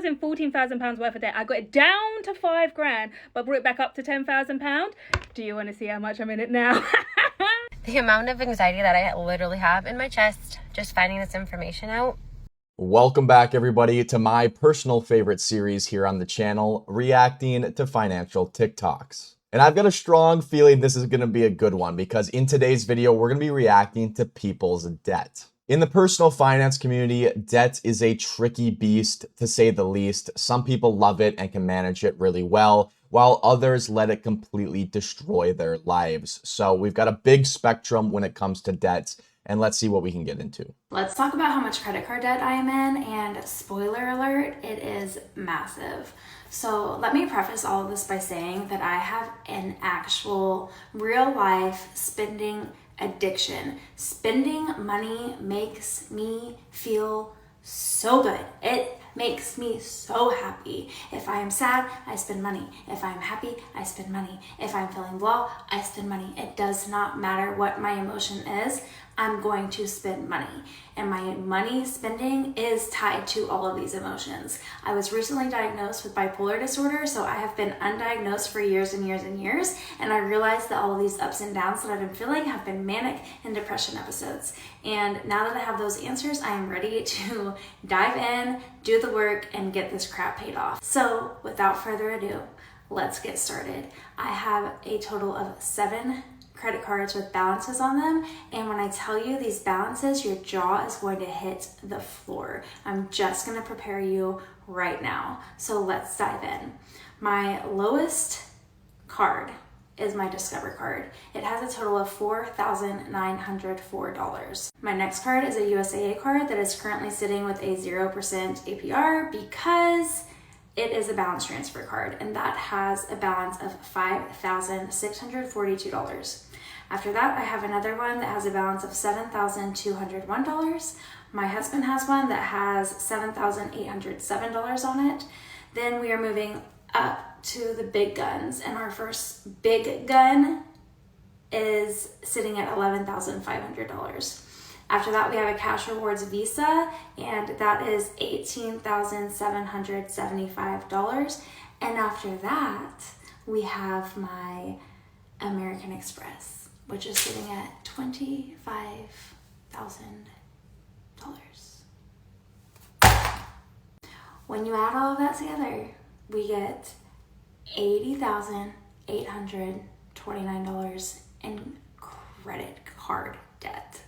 was in £14,000 worth of debt. I got it down to £5,000, but brought it back up to £10,000. Do you want to see how much I'm in it now? The amount of anxiety that I literally have in my chest just finding this information out. Welcome back, everybody, to my personal favorite series here on the channel, reacting to financial TikToks. And I've got a strong feeling this is going to be a good one because in today's video, we're going to be reacting to people's debt. In the personal finance community, debt is a tricky beast, to say the least. Some people love it and can manage it really well, while others let it completely destroy their lives. So we've got a big spectrum when it comes to debt, and let's see what we can get into. Let's talk about how much credit card debt I am in, and spoiler alert, it is massive. So let me preface all of this by saying that I have an actual real life spending addiction. Spending money makes me feel so good. It makes me so happy. If I am sad, I spend money. If I'm happy, I spend money. If I'm feeling blah, I spend money. It does not matter what my emotion is, I'm going to spend money. And my money spending is tied to all of these emotions. I was recently diagnosed with bipolar disorder, so I have been undiagnosed for years and years and years, and I realized that all of these ups and downs that I've been feeling have been manic and depression episodes. And now that I have those answers, I am ready to dive in, do the work, and get this crap paid off. So without further ado, let's get started. I have a total of 7 credit cards with balances on them, and when I tell you these balances, your jaw is going to hit the floor. I'm just going to prepare you right now. So let's dive in. My lowest card is my Discover card. It has a total of $4,904. My next card is a USAA card that is currently sitting with a 0% APR because it is a balance transfer card, and that has a balance of $5,642. After that, I have another one that has a balance of $7,201. My husband has one that has $7,807 on it. Then we are moving up to the big guns, and our first big gun is sitting at $11,500. After that, we have a Cash Rewards Visa, and that is $18,775. And after that, we have my American Express, which is sitting at $25,000. When you add all of that together, we get $80,829 in credit card debt.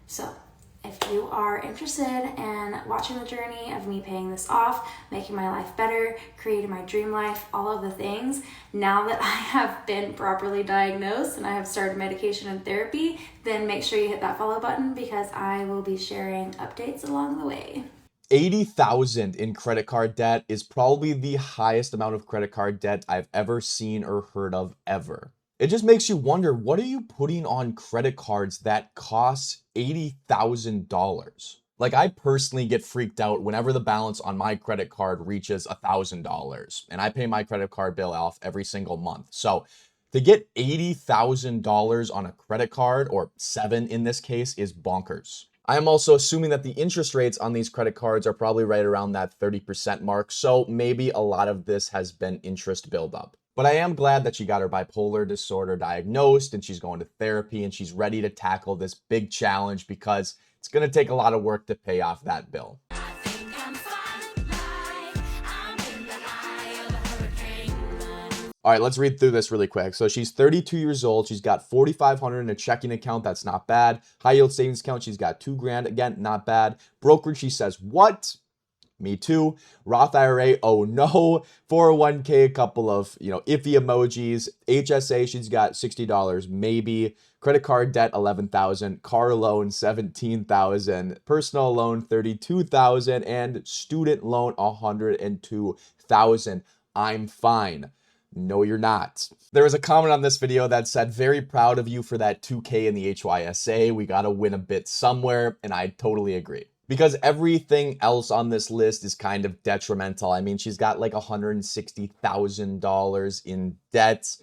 So if you are interested in watching the journey of me paying this off, making my life better, creating my dream life, all of the things, now that I have been properly diagnosed and I have started medication and therapy, then make sure you hit that follow button because I will be sharing updates along the way. $80,000 in credit card debt is probably the highest amount of credit card debt I've ever seen or heard of ever. It just makes you wonder, what are you putting on credit cards that costs $80,000? Like, I personally get freaked out whenever the balance on my credit card reaches $1,000, and I pay my credit card bill off every single month. So to get $80,000 on a credit card, or 7 in this case, is bonkers. I am also assuming that the interest rates on these credit cards are probably right around that 30% mark, so maybe a lot of this has been interest buildup. But I am glad that she got her bipolar disorder diagnosed and she's going to therapy and she's ready to tackle this big challenge because it's going to take a lot of work to pay off that bill. All right, let's read through this really quick. So she's 32 years old. She's got $4,500 in a checking account. That's not bad. High yield savings account. She's got $2,000. Again, not bad. Brokerage, she says, what? Me too. Roth IRA, oh no. 401k, a couple of, iffy emojis. HSA, she's got $60 maybe. Credit card debt, $11,000. Car loan, $17,000. Personal loan, $32,000. And student loan, $102,000. I'm fine. No, you're not. There was a comment on this video that said, very proud of you for that 2K in the HYSA. We got to win a bit somewhere. And I totally agree. Because everything else on this list is kind of detrimental. I mean, she's got like $160,000 in debt.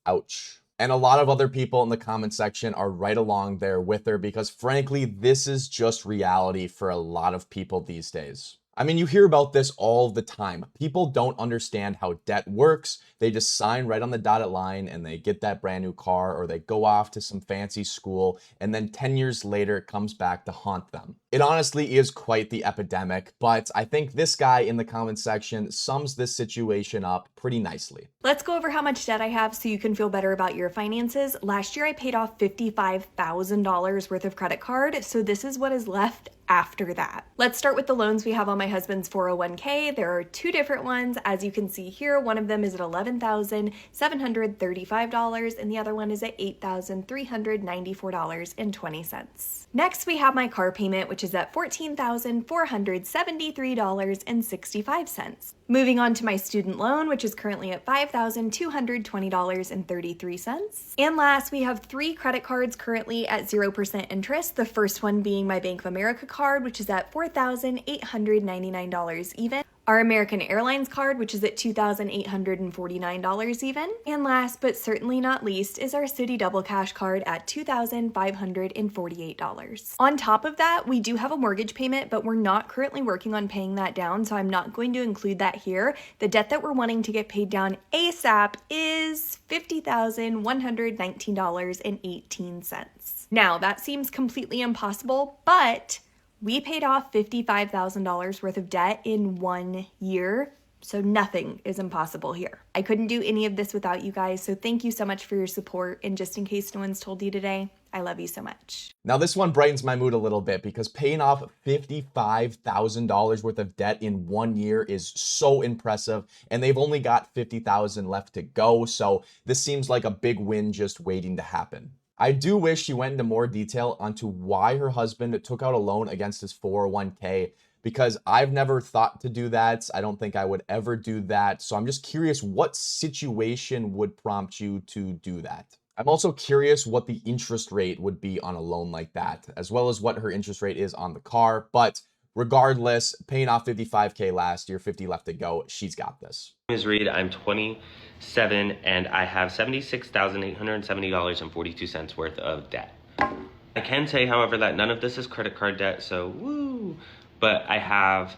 Ouch. And a lot of other people in the comment section are right along there with her because frankly, this is just reality for a lot of people these days. I mean, you hear about this all the time. People don't understand how debt works. They just sign right on the dotted line and they get that brand new car, or they go off to some fancy school, and then 10 years later it comes back to haunt them. It honestly is quite the epidemic, but I think this guy in the comment section sums this situation up pretty nicely. Let's go over how much debt I have so you can feel better about your finances. Last year I paid off $55,000 worth of credit card, so this is what is left after that. Let's start with the loans we have on my husband's 401k. There are two different ones. As you can see here, one of them is at $11,735 and the other one is at $8,394.20. Next, we have my car payment, which is at $14,473.65. Moving on to my student loan, which is currently at $5,220.33. And last, we have 3 credit cards currently at 0% interest. The first one being my Bank of America card, which is at $4,899 even. Our American Airlines card, which is at $2,849 even. And last but certainly not least is our Citi Double Cash card at $2,548. On top of that, we do have a mortgage payment, but we're not currently working on paying that down, so I'm not going to include that here. The debt that we're wanting to get paid down ASAP is $50,119.18. Now, that seems completely impossible, but we paid off $55,000 worth of debt in 1 year, so nothing is impossible here. I couldn't do any of this without you guys, so thank you so much for your support, and just in case no one's told you today, I love you so much. Now this one brightens my mood a little bit because paying off $55,000 worth of debt in 1 year is so impressive, and they've only got $50,000 left to go, so this seems like a big win just waiting to happen. I do wish she went into more detail onto why her husband took out a loan against his 401k, because I've never thought to do that. I don't think I would ever do that. So I'm just curious what situation would prompt you to do that. I'm also curious what the interest rate would be on a loan like that, as well as what her interest rate is on the car. But regardless, paying off $55K last year, 50 left to go, she's got this. My name is Reed. I'm 27 and I have $76,870.42 worth of debt. I can say, however, that none of this is credit card debt, so woo! But I have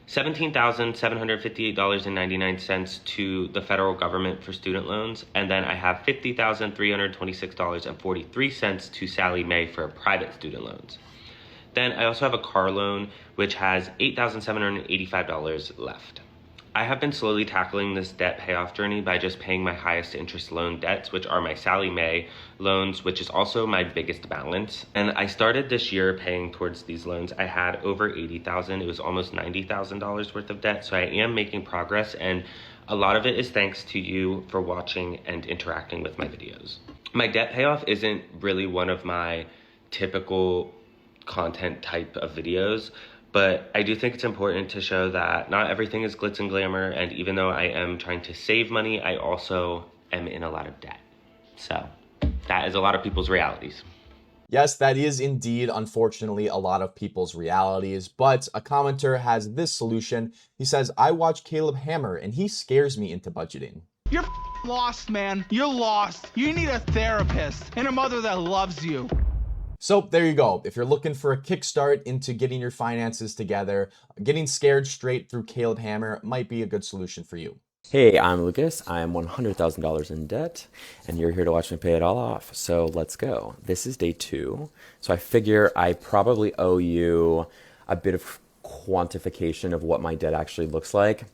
$17,758.99 to the federal government for student loans, and then I have $50,326.43 to Sallie Mae for private student loans. Then I also have a car loan, which has $8,785 left. I have been slowly tackling this debt payoff journey by just paying my highest interest loan debts, which are my Sallie Mae loans, which is also my biggest balance. And I started this year paying towards these loans. I had over $80,000. It was almost $90,000 worth of debt. So I am making progress, and a lot of it is thanks to you for watching and interacting with my videos. My debt payoff isn't really one of my typical content type of videos, but I do think it's important to show that not everything is glitz and glamour, and even though I am trying to save money, I also am in a lot of debt. So that is a lot of people's realities. Yes, that is indeed, unfortunately, a lot of people's realities, but a commenter has this solution. He says, I watch Caleb Hammer and he scares me into budgeting. You're lost, man. You're lost. You need a therapist and a mother that loves you. So there you go. If you're looking for a kickstart into getting your finances together, getting scared straight through Caleb Hammer might be a good solution for you. Hey, I'm Lucas. I'm $100,000 in debt, and you're here to watch me pay it all off. So let's go. This is day 2. So I figure I probably owe you a bit of quantification of what my debt actually looks like.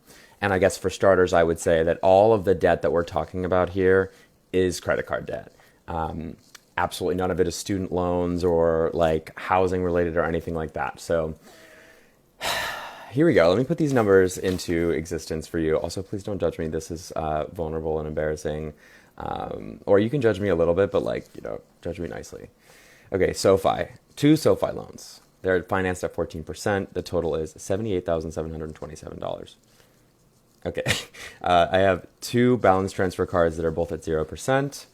And I guess for starters, I would say that all of the debt that we're talking about here is credit card debt. Absolutely none of it is student loans or like housing related or anything like that. So here we go. Let me put these numbers into existence for you. Also, please don't judge me. This is vulnerable and embarrassing. Or you can judge me a little bit, but judge me nicely. Okay, SoFi. 2 SoFi loans. They're financed at 14%. The total is $78,727. Okay. I have 2 balance transfer cards that are both at 0%.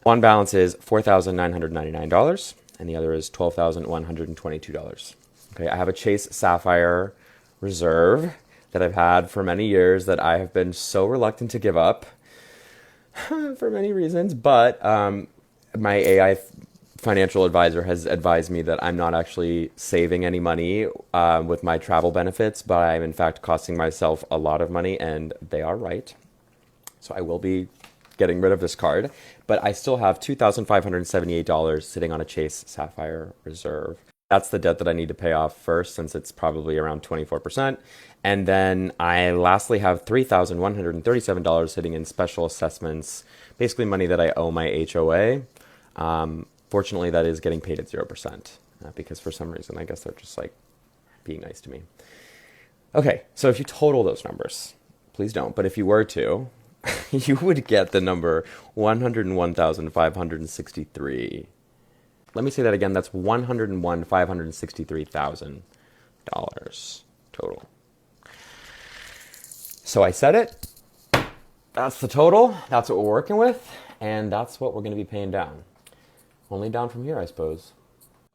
One balance is $4,999, and the other is $12,122. Okay, I have a Chase Sapphire Reserve that I've had for many years that I have been so reluctant to give up for many reasons, but my AI financial advisor has advised me that I'm not actually saving any money with my travel benefits, but I'm in fact costing myself a lot of money, and they are right. So I will be getting rid of this card, but I still have $2,578 sitting on a Chase Sapphire Reserve. That's the debt that I need to pay off first, since it's probably around 24%. And then I lastly have $3,137 sitting in special assessments, basically money that I owe my HOA. Fortunately, that is getting paid at 0%, because for some reason, I guess they're just like being nice to me. Okay, so if you total those numbers, please don't, but if you were to, you would get the number $101,563. Let me say that again. That's $101,563,000 total. So I said it. That's the total. That's what we're working with. And that's what we're going to be paying down. Only down from here, I suppose.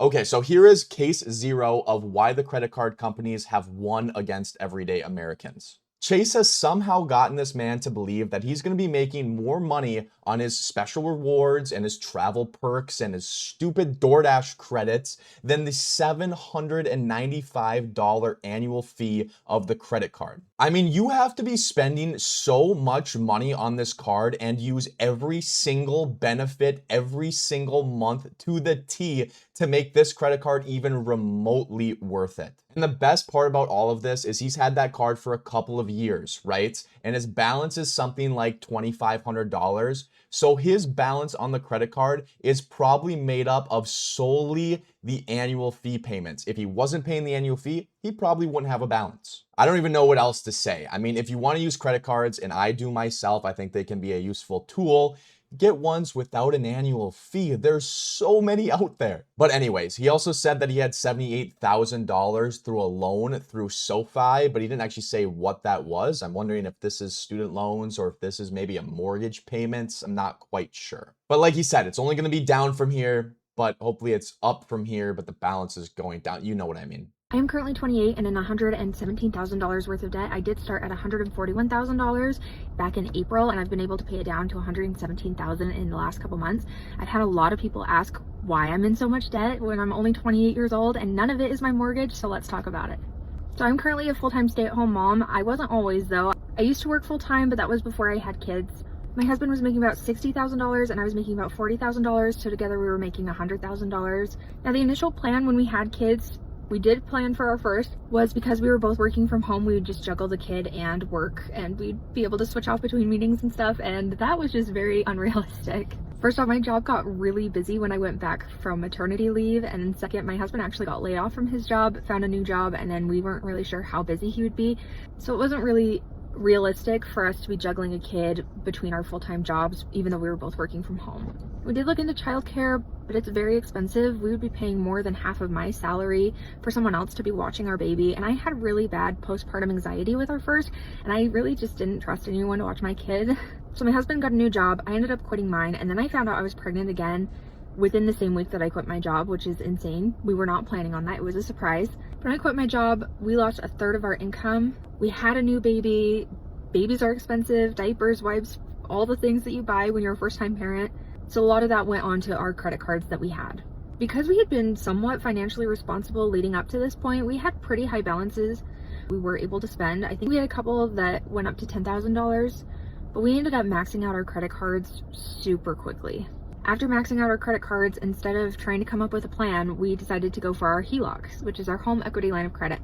Okay, so here is case 0 of why the credit card companies have won against everyday Americans. Chase has somehow gotten this man to believe that he's going to be making more money on his special rewards and his travel perks and his stupid DoorDash credits than the $795 annual fee of the credit card. I mean, you have to be spending so much money on this card and use every single benefit every single month to the T to make this credit card even remotely worth it. And the best part about all of this is he's had that card for a couple of years, right? And his balance is something like $2,500. So his balance on the credit card is probably made up of solely the annual fee payments. If he wasn't paying the annual fee, he probably wouldn't have a balance. I don't even know what else to say. I mean, if you want to use credit cards, and I do myself, I think they can be a useful tool. Get ones without an annual fee. There's so many out there. But anyways, he also said that he had $78,000 through a loan through SoFi, but he didn't actually say what that was. I'm wondering if this is student loans or if this is maybe a mortgage payment. I'm not quite sure. But like he said, it's only going to be down from here, but hopefully it's up from here, but the balance is going down. You know what I mean. I am currently 28 and in $117,000 worth of debt. I did start at $141,000 back in April, and I've been able to pay it down to $117,000 in the last couple months. I've had a lot of people ask why I'm in so much debt when I'm only 28 years old, and none of it is my mortgage, so let's talk about it. So I'm currently a full-time stay-at-home mom. I wasn't always though. I used to work full-time, but that was before I had kids. My husband was making about $60,000 and I was making about $40,000, so together we were making $100,000. Now the initial plan when we had kids, we did plan for our first, was because we were both working from home, we would just juggle the kid and work, and we'd be able to switch off between meetings and stuff, and that was just very unrealistic. First off, my job got really busy when I went back from maternity leave, and second, my husband actually got laid off from his job, found a new job, and then we weren't really sure how busy he would be, so it wasn't really realistic for us to be juggling a kid between our full-time jobs, even though we were both working from home. We did look into childcare, but it's very expensive. We would be paying more than half of my salary for someone else to be watching our baby, and I had really bad postpartum anxiety with our first, and I really just didn't trust anyone to watch my kid. So my husband got a new job, I ended up quitting mine, and then I found out I was pregnant again within the same week that I quit my job, which is insane. We were not planning on that. It was a surprise. But when I quit my job, we lost a third of our income. We had a new baby. Babies are expensive, diapers, wipes, all the things that you buy when you're a first-time parent. So a lot of that went onto our credit cards that we had. Because we had been somewhat financially responsible leading up to this point, we had pretty high balances we were able to spend. I think we had a couple that went up to $10,000, but we ended up maxing out our credit cards super quickly. After maxing out our credit cards, instead of trying to come up with a plan, we decided to go for our HELOCs, which is our home equity line of credit.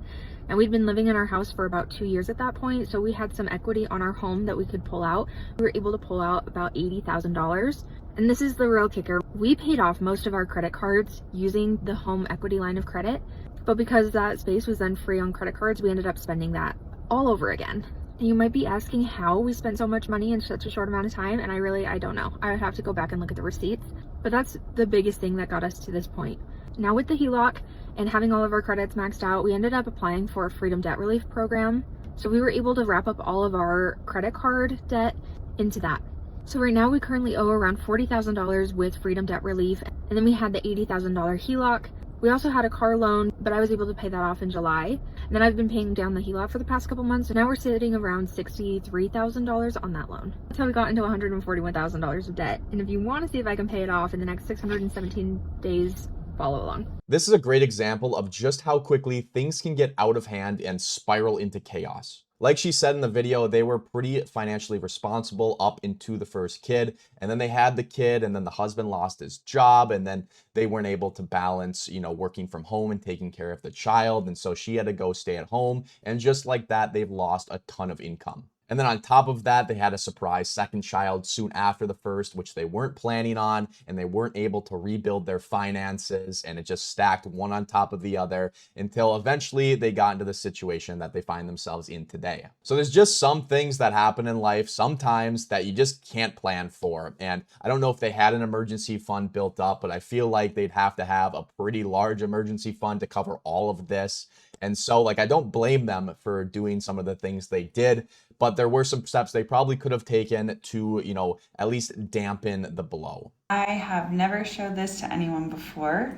And we'd been living in our house for about 2 years at that point, so we had some equity on our home that we could pull out. We were able to pull out about $80,000. And this is the real kicker. We paid off most of our credit cards using the home equity line of credit, but because that space was then free on credit cards, we ended up spending that all over again. And you might be asking how we spent so much money in such a short amount of time, and I don't know. I would have to go back and look at the receipts, but that's the biggest thing that got us to this point. Now with the HELOC and having all of our credits maxed out, we ended up applying for a Freedom Debt Relief program. So we were able to wrap up all of our credit card debt into that. So right now we currently owe around $40,000 with Freedom Debt Relief, and then we had the $80,000 HELOC. We also had a car loan, but I was able to pay that off in July. And then I've been paying down the HELOC for the past couple months. So now we're sitting around $63,000 on that loan. That's how we got into $141,000 of debt. And if you want to see if I can pay it off in the next 617 days, follow along. This is a great example of just how quickly things can get out of hand and spiral into chaos. Like she said in the video, they were pretty financially responsible up into the first kid, and then they had the kid, and then the husband lost his job, and then they weren't able to balance, working from home and taking care of the child, and so she had to go stay at home, and just like that, they've lost a ton of income. And then on top of that, they had a surprise second child soon after the first, which they weren't planning on, and they weren't able to rebuild their finances, and it just stacked one on top of the other until eventually they got into the situation that they find themselves in today. So there's just some things that happen in life sometimes that you just can't plan for. And I don't know if they had an emergency fund built up, but I feel like they'd have to have a pretty large emergency fund to cover all of this. And so I don't blame them for doing some of the things they did, but there were some steps they probably could have taken to, at least dampen the blow. I have never showed this to anyone before,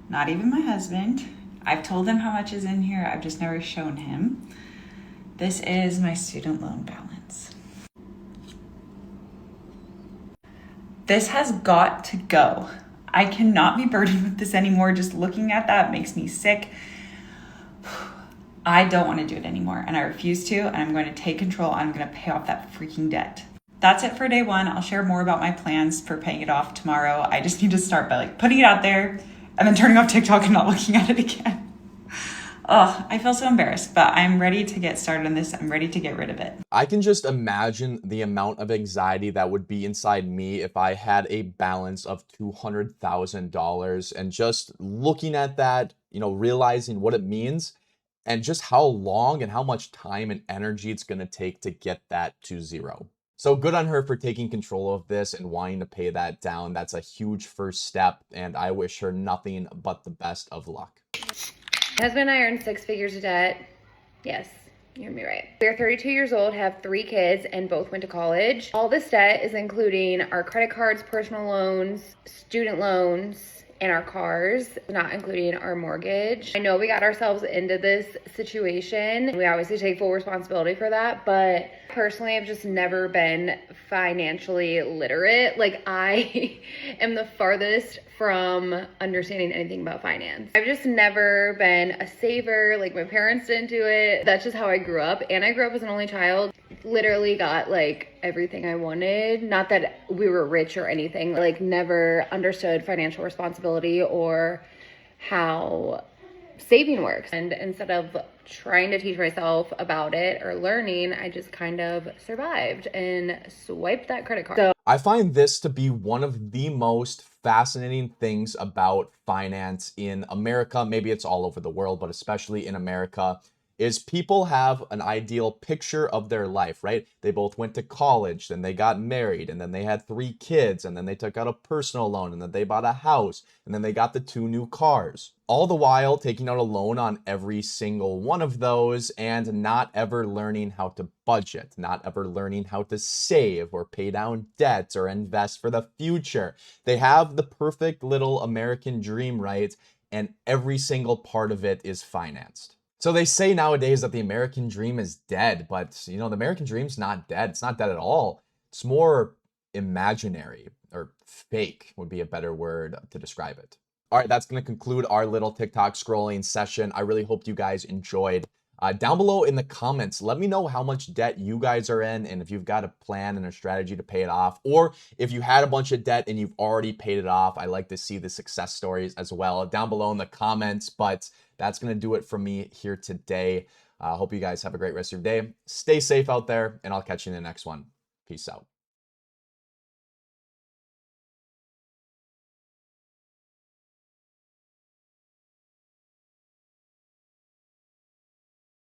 not even my husband. I've told him how much is in here, I've just never shown him. This is my student loan balance. This has got to go. I cannot be burdened with this anymore. Just looking at that makes me sick. I don't want to do it anymore, and I refuse to, and I'm going to take control. I'm going to pay off that freaking debt. That's it for day one. I'll share more about my plans for paying it off tomorrow. I just need to start by putting it out there and then turning off TikTok and not looking at it again. Ugh, I feel so embarrassed, but I'm ready to get started on this. I'm ready to get rid of it. I can just imagine the amount of anxiety that would be inside me if I had a balance of $200,000 and just looking at that, realizing what it means and just how long and how much time and energy it's going to take to get that to zero. So good on her for taking control of this and wanting to pay that down. That's a huge first step, and I wish her nothing but the best of luck. My husband and I are in 6 figures of debt. Yes, you heard me right. We're 32 years old, have 3 kids, and both went to college. All this debt is including our credit cards, personal loans, student loans, and our cars, not including our mortgage. I know we got ourselves into this situation. We obviously take full responsibility for that, but personally, I've just never been financially literate. I am the farthest from understanding anything about finance. I've just never been a saver. My parents didn't do it. That's just how I grew up. And I grew up as an only child. Literally got everything I wanted. Not that we were rich or anything. Never understood financial responsibility or how saving works. And instead of trying to teach myself about it or learning, I just kind of survived and swiped that credit card. So I find this to be one of the most fascinating things about finance in America. Maybe it's all over the world, but especially in America, is people have an ideal picture of their life, right? They both went to college, then they got married, and then they had 3 kids, and then they took out a personal loan, and then they bought a house, and then they got the 2 new cars. All the while taking out a loan on every single one of those and not ever learning how to budget, not ever learning how to save or pay down debts or invest for the future. They have the perfect little American dream, right? And every single part of it is financed. So they say nowadays that the American dream is dead, but the American dream's not dead. It's not dead at all. It's more imaginary, or fake would be a better word to describe it. All right, that's going to conclude our little TikTok scrolling session. I really hope you guys enjoyed. Down below in the comments, let me know how much debt you guys are in and if you've got a plan and a strategy to pay it off, or if you had a bunch of debt and you've already paid it off. I like to see the success stories as well down below in the comments, but that's going to do it from me here today. Hope you guys have a great rest of your day. Stay safe out there, and I'll catch you in the next one. Peace out.